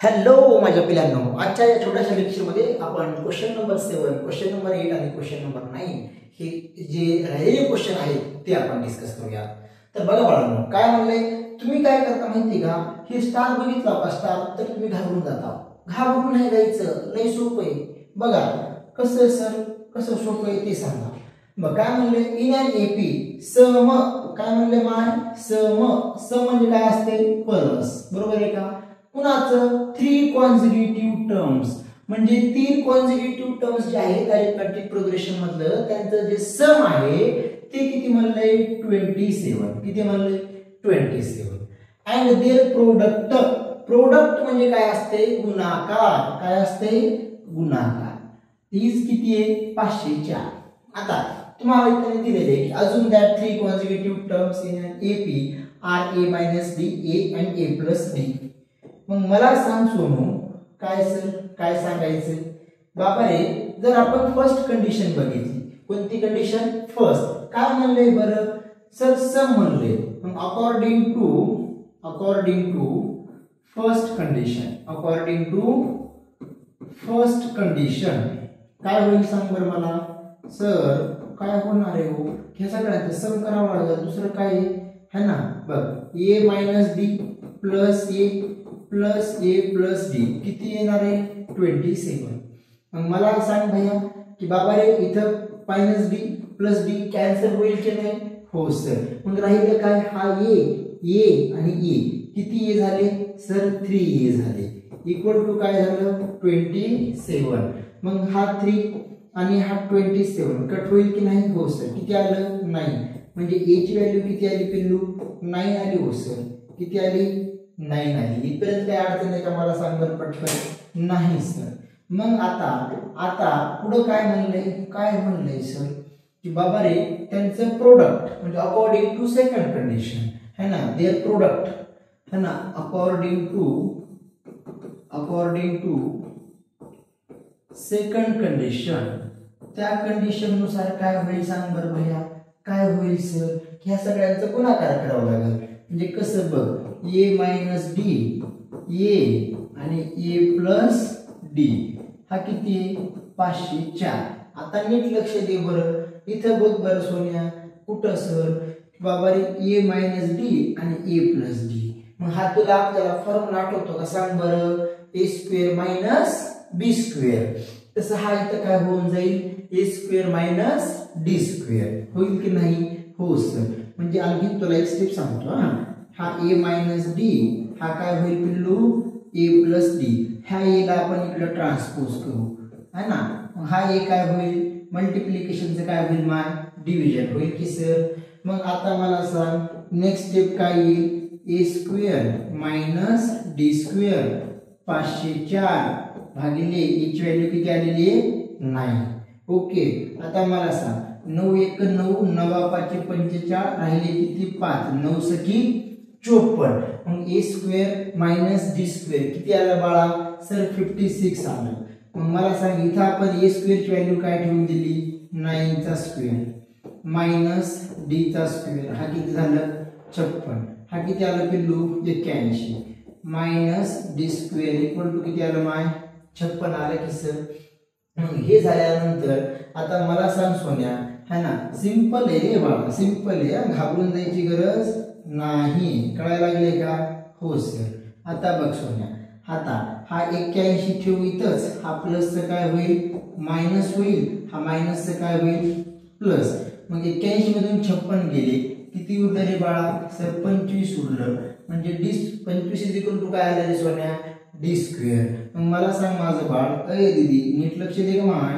Hello माझ्या पिलांनो, आजच्या या छोट्याशा लेक्चरमध्ये आपण क्वेश्चन नंबर 7, क्वेश्चन नंबर 8 आणि क्वेश्चन नंबर 9 हे जे राहिलेले क्वेश्चन आहेत ते आपण डिस्कस करूया। तर बघा बाळांनो, काय म्हणले तुम्ही काय करता माहिती का, हे स्टार बघितला का स्टार, तर तुम्ही घाबरून जाता। घाबरून नाही जायचं, लय सोपं आहे। बघा कसं सर, कसं सोपं आहे ते सांगा। मग काय म्हणले, इन एन एपी सम, काय म्हणले माय सम, सम म्हणजे काय असते प्लस, बरोबर आहे का। कुणाचं 3 कॉन्सिक्युटिव्ह टर्म्स, म्हणजे 3 कॉन्सिक्युटिव्ह टर्म्स जे आहेत अरिथमेटिक प्रोग्रेशन मधलं त्यांचं जे सम आहे ते किती म्हणलंय 27, किती म्हणलंय 27। अँड देअर प्रोडक्ट, प्रोडक्ट म्हणजे काय असते गुणाकार, काय असते गुणाकार। इज किती आहे 504। आता तुम्हाला इथे दिलेले आहे की अजून that 3 consecutive terms in an AP are A minus D A and A plus D. मग मला सांग सोनू, काय सर काय सांगायचं बाबा रे, जर आपण फर्स्ट कंडिशन बघितली, कोणती कंडिशन फर्स्ट, काय म्हणले बरं सर सम म्हणले। मग according to first condition, according to first condition काय होईल सांग बरं मला सर, काय होणार आहे हो, हे सगळ्यांचं सम करावं लागेल, दुसरं काय है ना। बघ ए मायनस डी प्लस ए प्लस डी किती येणार आहे 27। मग मला सांग भैया की बाबा रे इथं minus D plus D cancel होईल की नाही, हो सर। मग राहिलं काय, हा ए आणि ए किती ए झाले सर 3 ए झाले, इक्वल टू काय झालं 27। मग हा 3 आणि हा 27 कट होईल की नाही, हो सर। किती आलं 9, म्हणजे ए ची व्हॅल्यू किती आली पिल्लू 9 आली, हो सर। किती आली 9 आली। इथपर्यंत काय अडचण आहे का मला सांग बरं पटकन, नाही सर। मग आता पुढे काय म्हणलंय सर की बाबा रे त्यांचं प्रोडक्ट म्हणजे अकॉर्डिंग टू सेकंड कंडिशन है ना, देअर प्रोडक्ट है ना, अकॉर्डिंग टू सेकंड कंडिशन, त्या कंडिशन नुसार काय होईल सांग बरं भैया, काय होईल सर, ह्या सगळ्यांचं गुणाकार करावं लागेल। म्हणजे कसं बघ, ए मायनस डी ए आणि ए प्लस डी हा किती आहे 504। आता नीट लक्ष दे बरं, इथं बघ बरं सोन्या, कुठं सर बाबा रे ए मायनस डी आणि ए प्लस डी। मग हा तुला आपल्याला फॉर्म्युला आठवतो का सांग बरं, ए स्क्वेअर मायनस बी स्क्वेअर। तसं हा इथं काय होऊन जाईल ए स्क्वेअर मायनस डी स्क्वेअर, होईल की नाही, हो सर। म्हणजे आणखी तुला एक स्टेप सांगतो, हा ए मायनस डी हा काय होईल पिल्लू ए प्लस डी, ह्या ए ला आपण इकडे ट्रान्सपोज करू है ना। हा ए काय होईल मल्टिप्लिकेशनचं काय होईल माय डिव्हिजन होईल की सर। मग आता मला सांग नेक्स्ट स्टेप काय येईल, ए स्क्वेअर मायनस डी स्क्वेअर 504 भागिले ए ची व्हॅल्यू किती आलेली आहे 9। ओके, आता मला सांग 9 1 9, 9 5 45 राहिले किती 5, 9 सकी 54। मग ए स्क्वेअर मायनस डी स्क्वेअर किती आलं बाळा सर 56 आलं। मग मला सांग इथं आपण ए स्क्वेअर ची व्हॅल्यू काय ठेवून दिली 9 चा स्क्वेअर मायनस डी चा स्क्वेअर, हा किती झालं 56, हा किती आलं पिल्लू 81 minus D square equal to किती आलं माय 56 आलं की सर। हे झाल्यानंतर आता मला सांग सोन्या है ना, सिंपल आहे रे बाळा, सिंपल आहे, घाबरून जायची गरज नाही, कळायला लागले का, हो सर। आता बघ सोन्या, आता हा 81 ठेवू इथंच, हा प्लसचं काय होईल मायनस होईल, हा मायनसचं काय होईल प्लस। मग 81 मधून 56 गेले, किती उरलं रे बाळा सर 25 उरलं, म्हणजे डी 25 इक्वल टू काय आलं रे सोन्या डी स्क्वेअर। मग मला सांग माझं बाळ, अय दीदी नीट लक्ष दे का माय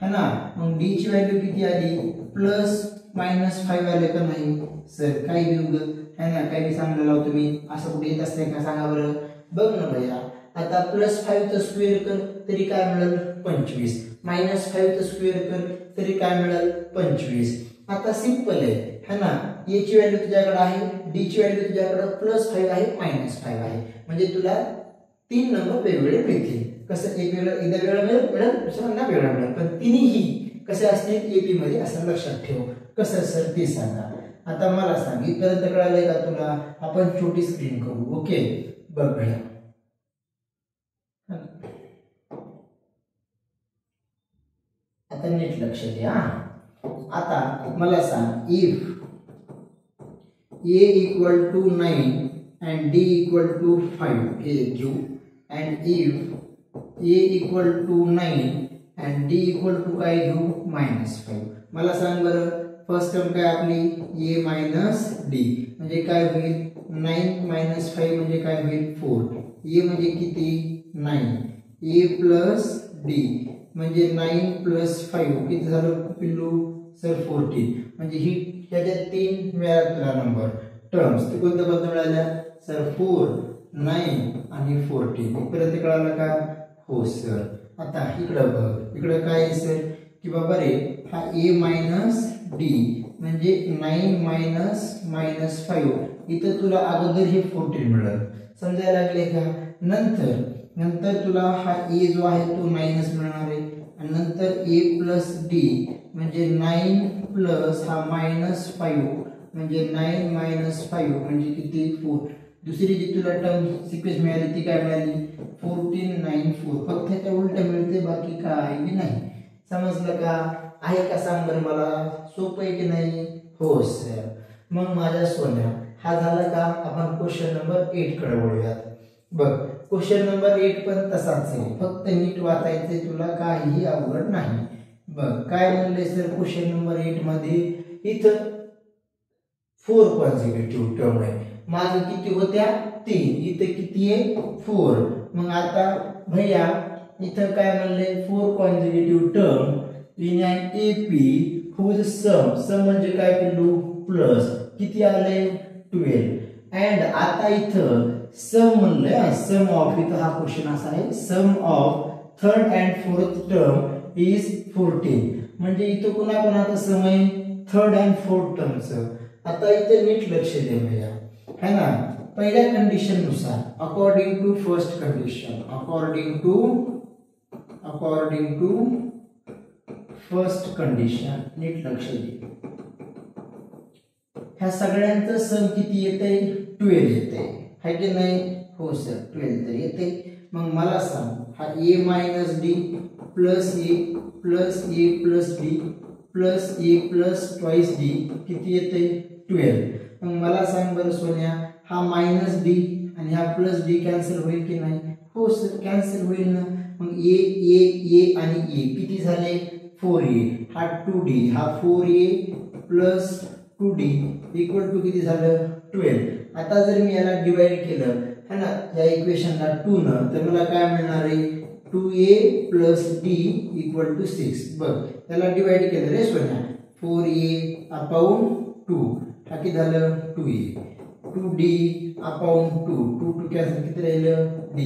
है ना। मग डी ची व्हॅल्यू किती आली प्लस मायनस 5 आले का नाही सर, काय घेऊ है ना, काय बी सांगायला लावतो मी, असं कुठे येत असते का सांगा बरं। बघ ना भैया, आता प्लस 5 चा स्क्वेअर कर तरी काय मिळेल 25, मायनस 5 चा स्क्वेअर कर तरी काय मिळेल 25। आता सिंपल आहे है ना, ए ची व्हॅल्यू तुझ्याकडे आहे, डी ची व्हॅल्यू तुझ्याकडे प्लस 5 आहे मायनस 5 आहे, म्हणजे तुला 3 नंबर वेगवेगळे मिळतील। कसं एक वेगळं एकदा वेगळं मिळेल दुसऱ्यांदा वेगळा मिळेल, पण तिन्ही कसे असतील एपी मध्ये असं लक्षात ठेव। कसं सर ते सांगा। आता मला सांग इथपर्यंत कळालंय का तुला, आपण छोटी स्क्रीन करू, ओके बघ भैया। आता नीट लक्ष द्या. आता मला सांग if a equal to 9 and d equal to 5 हे घेऊ and if a equal to 9 and d equal to काय घेऊ -5. मला सांग बरं फर्स्ट टर्म काय आपली a minus d म्हणजे काय होईल 9 minus 5 म्हणजे काय होईल 4. a म्हणजे किती 9 a plus d म्हणजे 9 plus 5 किती झालं पिल्लू सर 14. म्हणजे ही त्याच्यात 3 मिळाला तुला नंबर टर्म्स ते कोणत्या कोणत्या मिळाल्या सर 4 9 आणि 14. इकडे कळालं का हो सर. आता इकडं बघ इकडं काय आहे सर की बाबा रे हा a minus d म्हणजे 9 minus -5 इथं तुला अगोदर हे 14 मिळालं समजायला लागले का. नंतर तुला हा a जो आहे तो 9 मिळणार आहे आणि नंतर a plus d म्हणजे 9 प्लस हा -5 म्हणजे 9 minus 5 म्हणजे किती 4. दुसरी जी तुला टर्म सिक्वेन्स मिळाली ती काय मिळाली 14 9 4. फक्त त्याच्या उलट मिळते बाकी काय बी नाही. समजलं का आहे का सांग बरं मला सोपं आहे की नाही. हो सर. मग माझ्या सोन्या हा झाला का. आपण क्वेश्चन नंबर 8 कडे वळूयात. बघ क्वेश्चन नंबर 8 पण तसाच आहे फक्त नीट वाचायचे तुला काहीही अवघड नाही. बघ काय म्हणले सर क्वेश्चन नंबर 8 मध्ये इथं 4 कॉन्सिक्युटिव्ह टर्म आहे. मागे किती होत्या 3 इथे किती आहे 4. मग आता भैया इथं काय म्हणले 4 consecutive term in an AP whose sum म्हणजे काय पिल्लू प्लस किती आले 12. अँड आता इथं सम म्हणलंय सम ऑफ इथं हा क्वेश्चन असा आहे sum of third and fourth term is 14. म्हणजे इथं कोणाकोणाचा सम आहे थर्ड अँड फोर्थ टर्मचं. आता इथे नीट लक्ष दे भैया है ना. पहिल्या कंडिशन नुसार according to first condition according to first condition नीट लक्ष दे. ह्या सगळ्यांचं सम किती येते 12 येते है की नाही. हो सर 12 तर येते. मग मला सांग हा a minus d plus a plus a plus d plus a plus twice d किती येते 12. मग मला सांग बरं सोन्या हा मायनस d आणि हा प्लस d कॅन्सल होईल की नाही. हो सर कॅन्सल होईल ना. मग a आणि a किती झाले 4a हा 2d हा 4a plus 2d equal to किती झालं 12. आता जर मी याला डिवाइड केलं है ना या इक्वेशनला 2 न तर मला काय मिळणार आहे 2a plus d equal to 6. बघ त्याला डिवाइड केलं रे सोन्या 4a अपॉन 2 हा किती झालं 2a 2d अपॉन 2 कॅन्सल किती राहिलं d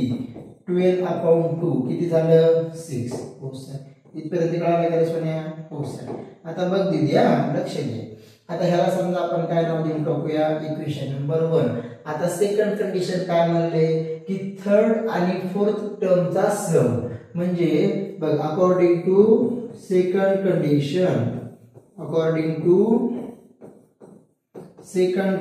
12 अपॉन 2 किती झालं 6. हो सर इथपर्यंत कळालं का सोन्या. हो सर. आता बघ दीदी लक्ष दे. आता ह्याला समजा आपण काय नाव देऊन टाकूया इक्वेशन नंबर 1. आता सेकंड कंडिशन काय म्हणले की थर्ड आणि फोर्थ टर्मचा सम म्हणजे बघ अकॉर्डिंग टू सेकंड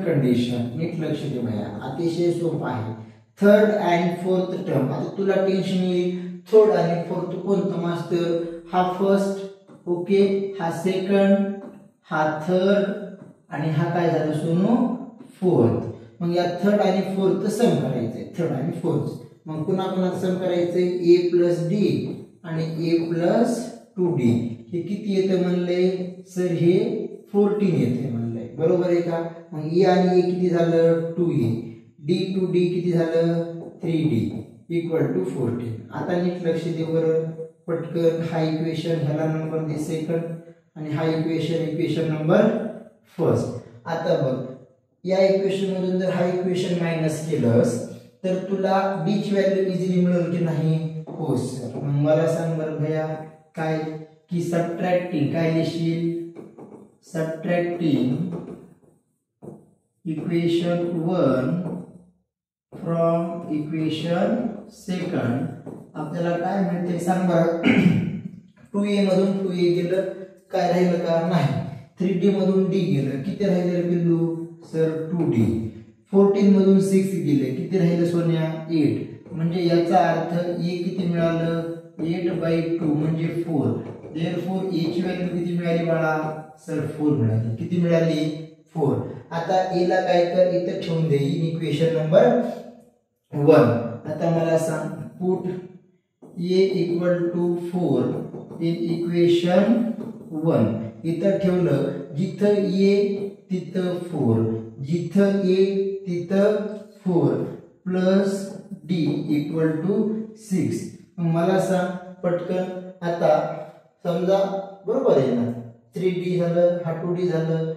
कंडिशन नीट लक्ष दे भैया अतिशय सोपं आहे. थर्ड अँड फोर्थ टर्म आता तुला टेन्शन येईल थर्ड आणि फोर्थ कोणतं मास्टर हा फर्स्ट ओके हा सेकंड हा थर्ड आणि हा काय झालं सोनू फोर्थ. मग या थर्ड आणि फोर्थ सम करायचंय थर्ड आणि फोर्थ. मग पुन्हा सम करायचंय a प्लस d आणि a प्लस 2d हे किती येते म्हणले सर हे 14 येते म्हणले बरोबर आहे का. मग a आणि a किती झालं 2a d 2d किती झालं 3d इक्वल टू 14. आता नीट लक्ष दे बरं पटकन हा इक्वेशन ह्याला नंबर दे सेकंड आणि हा इक्वेशन नंबर फर्स्ट. आता बघ या इक्वेशन मधून जर हा इक्वेशन मायनस केलंस तर तुला d ची व्हॅल्यू इझिली मिळेल की नाही. हो सर. मग मला सांग बरं भैया काय की सबट्रॅक्टिंग काय लिहिशील subtracting equation 1 from equation second आपल्याला काय मिळते सांग बरं. 2a मधून 2a गेलं काय राहिलं का नाही. 3d मधून d गेलं किती राहिलं पिल्लू सर 2d. 14 मधून 6 गेले किती राहिलं सोन्या 8. म्हणजे याचा अर्थ a किती मिळालं 8/2 म्हणजे 4. देअरफॉर a ची व्हॅल्यू किती मिळाली बाळा? सर 4 मिळाली. किती मिळाली? 4. आता a ला काय कर, इथं ठेवून दे इक्वेशन नंबर 1. आता मला सांग, put a equal to 4 in equation 1. इथं ठेवलं, जिथं a तिथं 4, जिथं a तिथं 4 प्लस d इक्वल टू 6. मला सांग पटकन, आता समजा बरोबर आहे ना, 3d झालं, हा 2d झालं,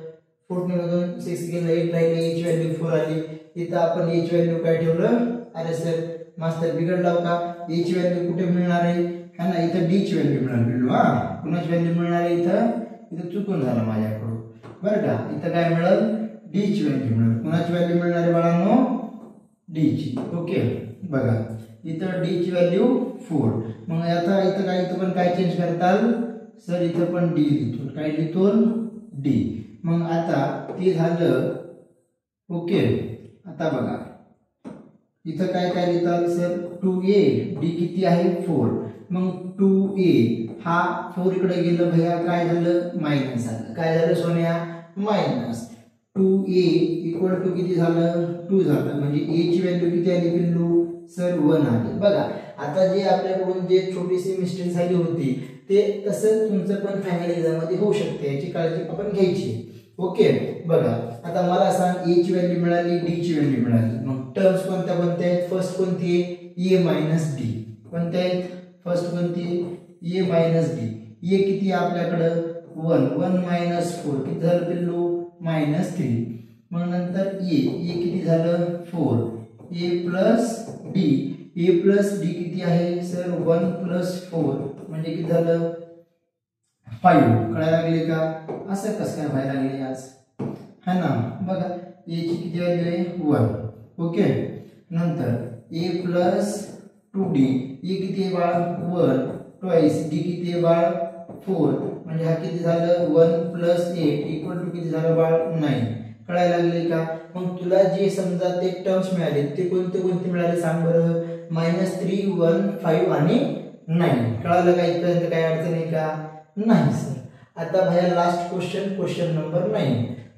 4 मधून 6 गेलं, 8 राहिले, a ची व्हॅल्यू 4 आली. इथं आपण a ची व्हॅल्यू काय ठेवलं? अरे सर मास्तर बिघडला का? a ची व्हॅल्यू कुठे मिळणार आहे? हा ना, इथं d ची व्हॅल्यू मिळणार. हा, कुणाची व्हॅल्यू मिळणार आहे? इथं चुकून झालं माझ्याकडून बरं का. इथं काय मिळेल? d ची व्हॅल्यू मिळेल. कुणाची व्हॅल्यू मिळणार आहे बाळांनो? d ची. ओके, बघा इथं d ची व्हॅल्यू 4. मग आता इथं काय, इथं पण काय चेंज करताल सर? इथं पण d लिहितो. काय लिहितो? d. मग आता ते झालं. ओके, आता बघा इथं काय काय लिहिताल सर? 2a. d किती आहे? 4. मग 2a हा 4 इकडे गेलं भैया, काय झालं? मायनस झालं. काय झालं सोन्या? मायनस. 2a इक्वल टू किती झालं? 2 झालं. म्हणजे a ची व्हॅल्यू किती आली पिल्लू? सर 1 आली. बघा आता जे आपल्याकडून जे छोटीशी मिस्टेक झाली होती ते तसं तुमचं पण फायनल एक्झाम मध्ये होऊ शकते, याची काळजी आपण घ्यायची. ओके, बघा आता मला सांग, a ची व्हॅल्यू मिळाली, d ची व्हॅल्यू मिळाली. मग टर्म्स कोणत्या कोणत्या आहेत? फर्स्ट कोणती आहे? a minus d. कोणत्या आहेत? फर्स्ट कोणती? a minus d. a किती आहे आपल्याकडं? 1. 1 मायनस 4 किती झालं पिल्लू? मायनस 3. मग नंतर a किती झालं? 4. a plus d. a plus d किती आहे सर? 1 प्लस 4 म्हणजे किती झालं? 5. कळायला लागले का? असं कसं काय व्हायला लागले आज? है ना, बघा a ची किती व्हॅल्यू आहे? 1. ओके, नंतर a प्लस 2d. a किती आहे बाळ? 1 ट्वाइस. d किती आहे बाळ? 4. म्हणजे हा किती झालं? 1 प्लस 8 इक्वल टू किती झालं बाळ? 9. कळायला लागले का? मग तुला जे समजा ते टर्म्स मिळाले ते कोणते कोणते मिळाले सांग बरं? -3, 1, 5 आणि 9. कळालं का? इथपर्यंत काय अडचण आहे का? नाही सर. आता भैया last question, question number 9.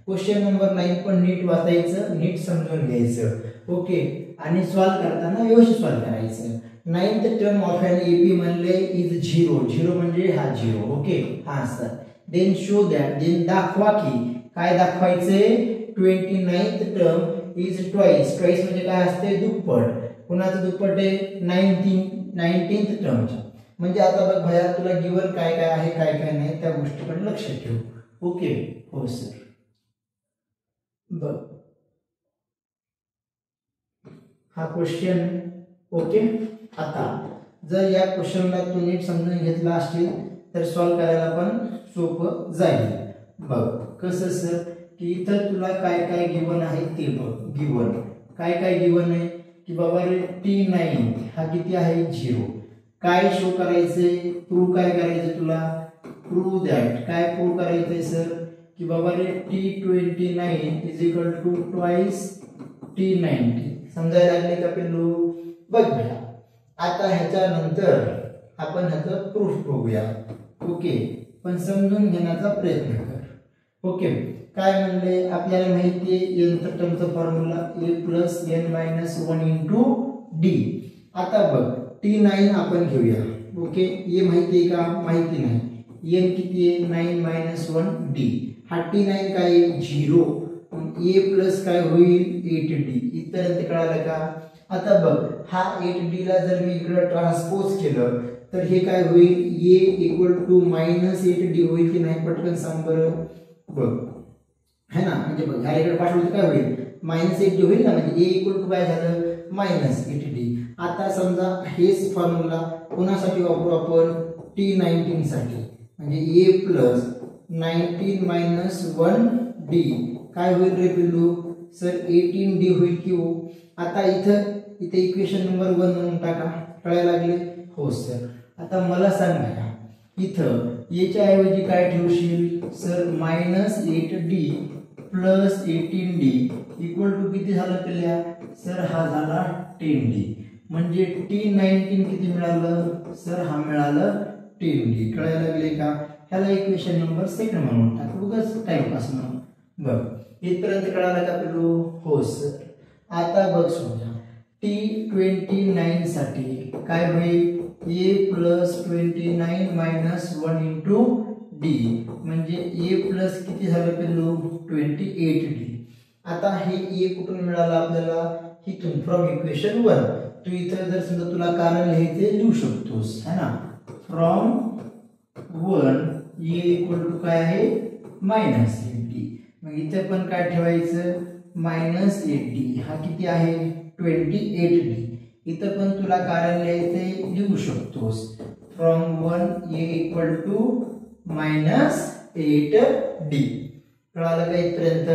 Question number 9 पण नीट वाचायचं, नीट समजून घ्यायचं. ओके, आणि सॉल्व करताना व्यवस्थित सॉल्व करायचं. 9th term of N AP म्हणले इज 0. 0 म्हणजे हा 0. ओके, हा sir. Then show that, then दाखवा की, काय दाखवायचे? 29th term is twice. Twice म्हणजे काय असते? दुप्पट. कुणाचं दुप्पट आहे? 19th टर्मचं. म्हणजे आता बघ भैया, तुला गिवन काय काय आहे, काय काय नाही, त्या गोष्टीकडे लक्ष ठेव. ओके, हो सर. बघ हा क्वेश्चन. ओके, आता जर या क्वेश्चनला तू नीट समजून घेतला असशील तर सॉल्व करायला पण सोपं जाईल. बघ कसं सर, की इथं तुला काय काय गिवन आहे ते बघ. गिवन काय काय गिवन आहे की बाबा रे T9 हा किती आहे? 0. काय शो करायचे? प्रूव्ह काय करायचे तुला? Prove that. काय प्रूव्ह करायचंय सर? की बाबा रे T29 is equal to twice T90. समजायला लागले का पिल्लू? बघ बेटा, आता ह्याच्यानंतर आपण ह्याचं प्रूफ बघूया. ओके, पण समजून घेण्याचा प्रयत्न कर. ओके, काय म्हणले? आपल्याला माहिती आहे nth टर्मचा formula a plus n minus 1 into d. आता बघ T9 आपण घेऊया. ओके, a माहिती आहे का? माहिती नाही. n किती आहे? 9 मायनस 1 d. हा T9 काय आहे? 0. a प्लस काय होईल? 8d. इथपर्यंत कळालं का? आता बघ, हा 8d ला जर मी इकडे ट्रान्सपोज केलं तर हे काय होईल? a equal to minus 8d होईल की नाही? पटकन सांग बरं. बघ है ना, म्हणजे बघ ह्या इकडे पाठवलं काय होईल? मायनस 8d होईल ना, म्हणजे a इक्वल टू काय झालं? Minus 8d. आता समजा हेच फॉर्म्युला कोणासाठी वापरू आपण? T19 साठी. म्हणजे a प्लस 19 मायनस 1d काय होईल रे पिल्लू? सर 18d होईल की हो? आता इथे इक्वेशन नंबर 1 म्हणून टाका. कळायला लागले? हो सर. आता मला सांग बघा, इथं याच्या ऐवजी काय ठेवशील? Sir minus 8d plus 18d equal to किती झालं पिल्ल्या? सर हा झाला 10d. म्हणजे T19 किती मिळालं सर? हा मिळालं 10D. कळायला लागले का? ह्याला इक्वेशन नंबर 2 म्हणून टाकू उगाच टाइमपास म्हणून. बघ इथपर्यंत कळालं का पिलू? हो सर. आता बघ समजा T29 साठी काय होईल? A plus 29 minus 1 into D म्हणजे A प्लस किती झालं पिल्लू? 28D. आता हे A कुठून मिळालं आपल्याला? इथून फ्रॉम इक्वेशन 1. तू इथं जर समजा तुला कारण लिहायचे लिहू शकतोस है ना. फ्रॉम 1 A इक्वल टू काय आहे? Minus 8D. मग इथे पण काय ठेवायचं? Minus 8D. हा किती आहे? 28D. इथं पण तुला कारण लिहायचे लिहू शकतोस. From 1 A equal to minus 8D. कळालं का इथपर्यंत?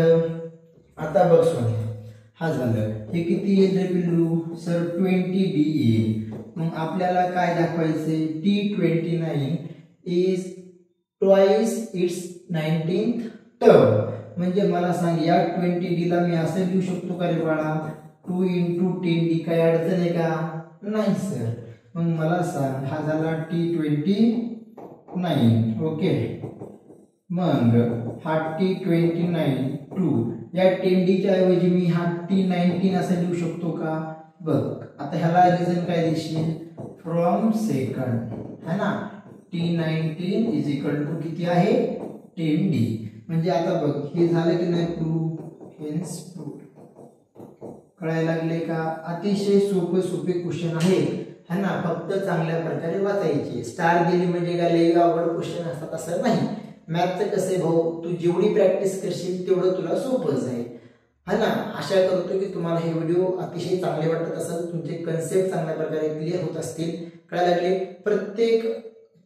आता बघ सोन्या हा झालं. हे किती येईल रे पिल्लू? सर 20D येईल. मग आपल्याला काय दाखवायचे? T29 is twice its 19th term. म्हणजे मला सांग या 20D ला मी असं लिहू शकतो का रे बाळा? 2 इंटू 10D. काय अडचण आहे का? नाही सर. मग मला सांग हा झाला T29. ओके. मग हा T29 2 या 10D च्या ऐवजी मी हा T19 असं लिहू शकतो का? बघ आता ह्याला रिझन काय देशील? फ्रॉम सेकंड है ना. T19 इज इक्वल टू किती आहे? 10D. म्हणजे आता बघ हे झालं की नाही प्रूफ? Hence proof. कळायला लागले का? अतिशय सोपे क्वेश्चन आहे है ना. फक्त चांगल्या प्रकारे वाचायचे. स्टार दिली म्हणजे काय लई अवघड क्वेश्चन असतात असं नाही. मॅथचं कसं आहे भाऊ? तू जेवढी प्रॅक्टिस करशील तेवढं तुला सोपं जाईल है ना. आशा करतो की तुम्हाला हे व्हिडिओ अतिशय चांगले वाटत असेल. तुमचे कन्सेप्ट चांगल्या प्रकारे क्लिअर होत असतील. कळायला लागले? प्रत्येक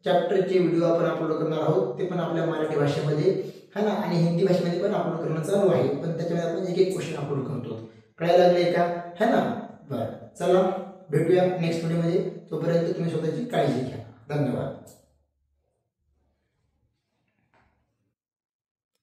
चॅप्टरचे व्हिडिओ आपण अपलोड करणार आहोत. ते पण आपल्या मराठी भाषेमध्ये है ना आणि हिंदी भाषेमध्ये पण अपलोड करणं चालू आहे. पण त्याच्यामध्ये आपण एक क्वेश्चन अपलोड करतो. कळायला लागले का? है ना. बरं चला भेटूया नेक्स्ट व्हिडिओमध्ये. तोपर्यंत तुम्ही स्वतःची काळजी घ्या. धन्यवाद.